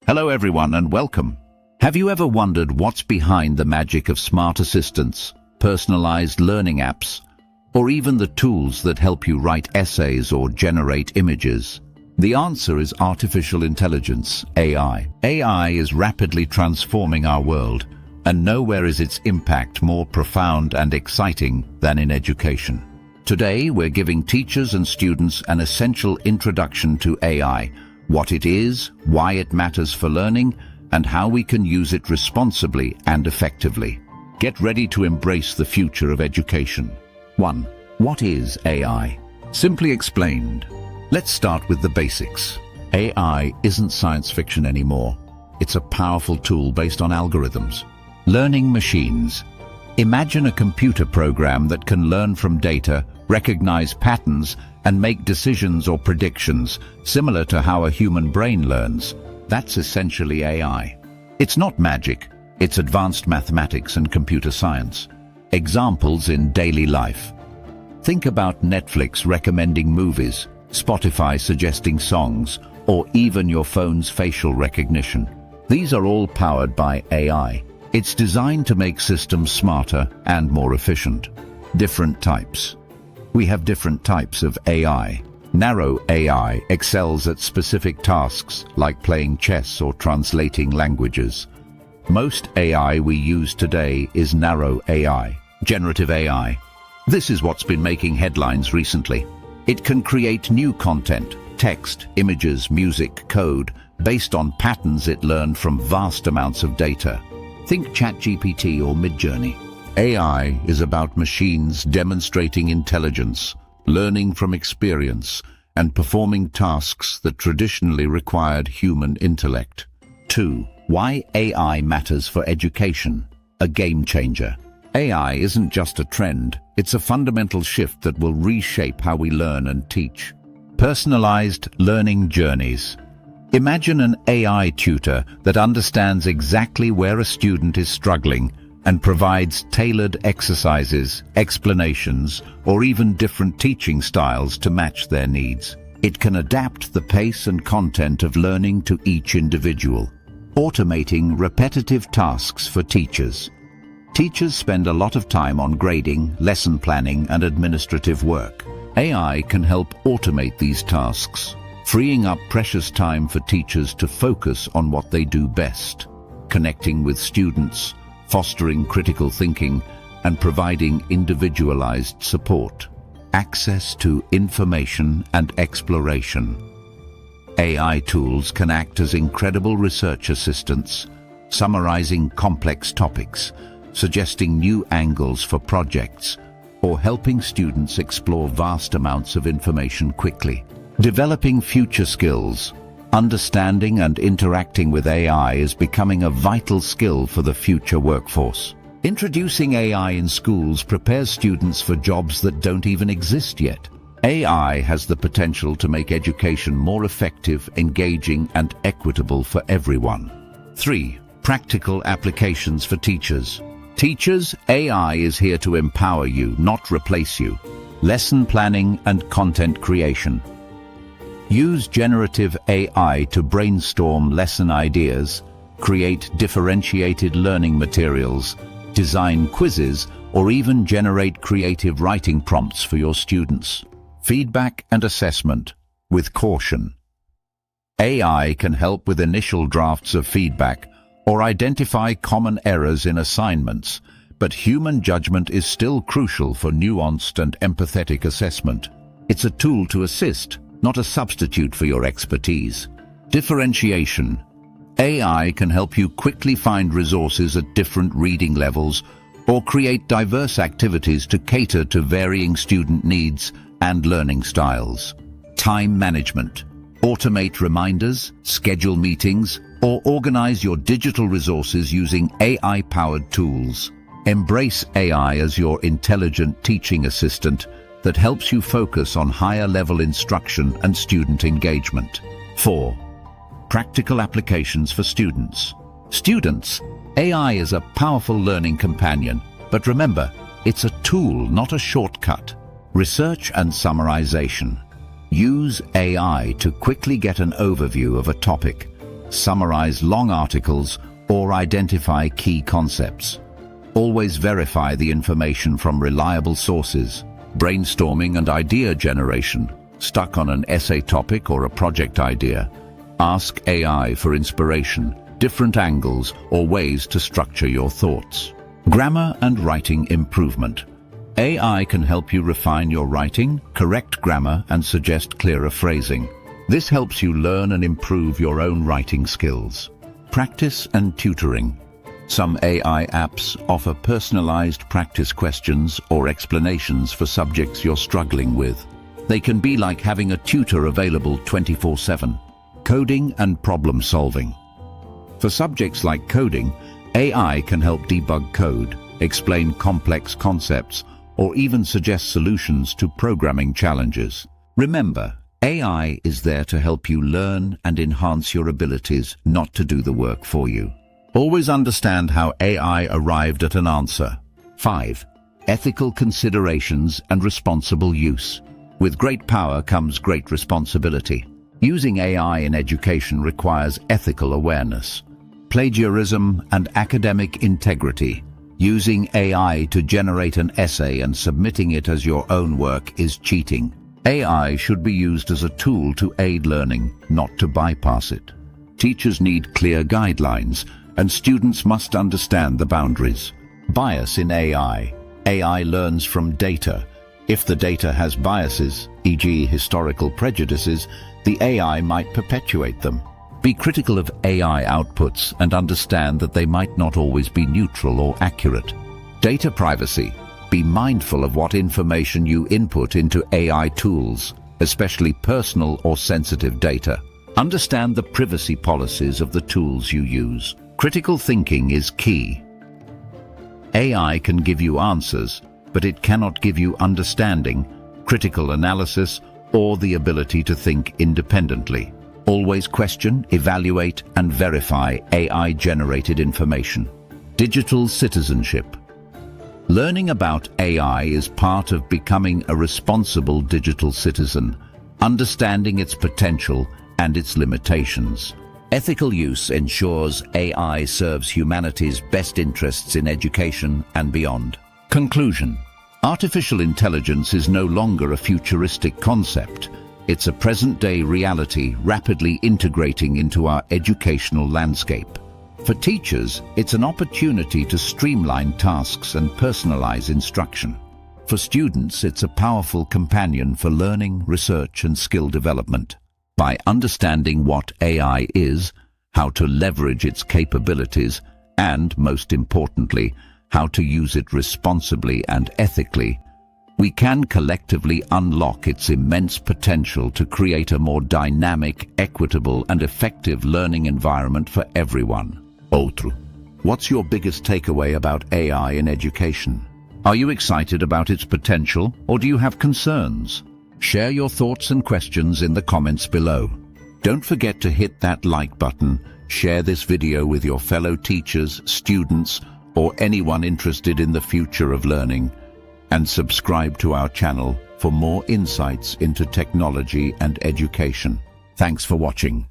Hello everyone and welcome. Have you ever wondered what's behind the magic of smart assistants, personalized learning apps, or even the tools that help you write essays or generate images? The answer is artificial intelligence, AI. AI is rapidly transforming our world, and nowhere is its impact more profound and exciting than in education. Today, we're giving teachers and students an essential introduction to AI, what it is, why it matters for learning, and how we can use it responsibly and effectively. Get ready to embrace the future of education. 1. What is AI? Simply explained. Let's start with the basics. AI isn't science fiction anymore. It's a powerful tool based on algorithms. Learning machines. Imagine a computer program that can learn from data, recognize patterns, and make decisions or predictions, similar to how a human brain learns. That's essentially AI. It's not magic, it's advanced mathematics and computer science. Examples in daily life. Think about Netflix recommending movies, Spotify suggesting songs, or even your phone's facial recognition. These are all powered by AI. It's designed to make systems smarter and more efficient. Different types. We have different types of AI. Narrow AI excels at specific tasks like playing chess or translating languages. Most AI we use today is narrow AI, generative AI. This is what's been making headlines recently. It can create new content, text, images, music, code, based on patterns it learned from vast amounts of data. Think ChatGPT or Midjourney. AI is about machines demonstrating intelligence, learning from experience, and performing tasks that traditionally required human intellect. 2. Why AI matters for education. A game changer. AI isn't just a trend, it's a fundamental shift that will reshape how we learn and teach. Personalized learning journeys. Imagine an AI tutor that understands exactly where a student is struggling and provides tailored exercises, explanations, or even different teaching styles to match their needs. It can adapt the pace and content of learning to each individual, automating repetitive tasks for teachers. Teachers spend a lot of time on grading, lesson planning, and administrative work. AI can help automate these tasks, freeing up precious time for teachers to focus on what they do best, connecting with students, fostering critical thinking, and providing individualized support. Access to information and exploration. AI tools can act as incredible research assistants, summarizing complex topics, suggesting new angles for projects, or helping students explore vast amounts of information quickly. Developing future skills. Understanding and interacting with AI is becoming a vital skill for the future workforce. Introducing AI in schools prepares students for jobs that don't even exist yet. AI has the potential to make education more effective, engaging, and equitable for everyone. 3. Practical applications for teachers. Teachers, AI is here to empower you, not replace you. Lesson planning and content creation. Use generative AI to brainstorm lesson ideas, create differentiated learning materials, design quizzes, or even generate creative writing prompts for your students. Feedback and assessment with caution. AI can help with initial drafts of feedback or identify common errors in assignments, but human judgment is still crucial for nuanced and empathetic assessment. It's a tool to assist, not a substitute for your expertise. Differentiation. AI can help you quickly find resources at different reading levels or create diverse activities to cater to varying student needs and learning styles. Time management. Automate reminders, schedule meetings, or organize your digital resources using AI-powered tools. Embrace AI as your intelligent teaching assistant that helps you focus on higher-level instruction and student engagement. 4. Practical applications for students. Students, AI is a powerful learning companion, but remember, it's a tool, not a shortcut. Research and summarization. Use AI to quickly get an overview of a topic, summarize long articles, or identify key concepts. Always verify the information from reliable sources. Brainstorming and idea generation. Stuck on an essay topic or a project idea? Ask AI for inspiration, different angles, or ways to structure your thoughts. Grammar and writing improvement. AI can help you refine your writing, correct grammar, and suggest clearer phrasing. This helps you learn and improve your own writing skills. Practice and tutoring. Some AI apps offer personalized practice questions or explanations for subjects you're struggling with. They can be like having a tutor available 24/7. Coding and problem solving. For subjects like coding, AI can help debug code, explain complex concepts, or even suggest solutions to programming challenges. Remember, AI is there to help you learn and enhance your abilities, not to do the work for you. Always understand how AI arrived at an answer. 5. Ethical considerations and responsible use. With great power comes great responsibility. Using AI in education requires ethical awareness, plagiarism, and academic integrity. Using AI to generate an essay and submitting it as your own work is cheating. AI should be used as a tool to aid learning, not to bypass it. Teachers need clear guidelines, and students must understand the boundaries. Bias in AI. AI learns from data. If the data has biases, e.g. historical prejudices, the AI might perpetuate them. Be critical of AI outputs and understand that they might not always be neutral or accurate. Data privacy. Be mindful of what information you input into AI tools, especially personal or sensitive data. Understand the privacy policies of the tools you use. Critical thinking is key. AI can give you answers, but it cannot give you understanding, critical analysis, or the ability to think independently. Always question, evaluate, and verify AI-generated information. Digital citizenship. Learning about AI is part of becoming a responsible digital citizen, understanding its potential and its limitations. Ethical use ensures AI serves humanity's best interests in education and beyond. Conclusion. Artificial intelligence is no longer a futuristic concept. It's a present-day reality rapidly integrating into our educational landscape. For teachers, it's an opportunity to streamline tasks and personalize instruction. For students, it's a powerful companion for learning, research, and skill development. By understanding what AI is, how to leverage its capabilities, and, most importantly, how to use it responsibly and ethically, we can collectively unlock its immense potential to create a more dynamic, equitable, and effective learning environment for everyone. Outro. What's your biggest takeaway about AI in education? Are you excited about its potential, or do you have concerns? Share your thoughts and questions in the comments below. Don't forget to hit that like button, share this video with your fellow teachers, students, or anyone interested in the future of learning, and subscribe to our channel for more insights into technology and education. Thanks for watching.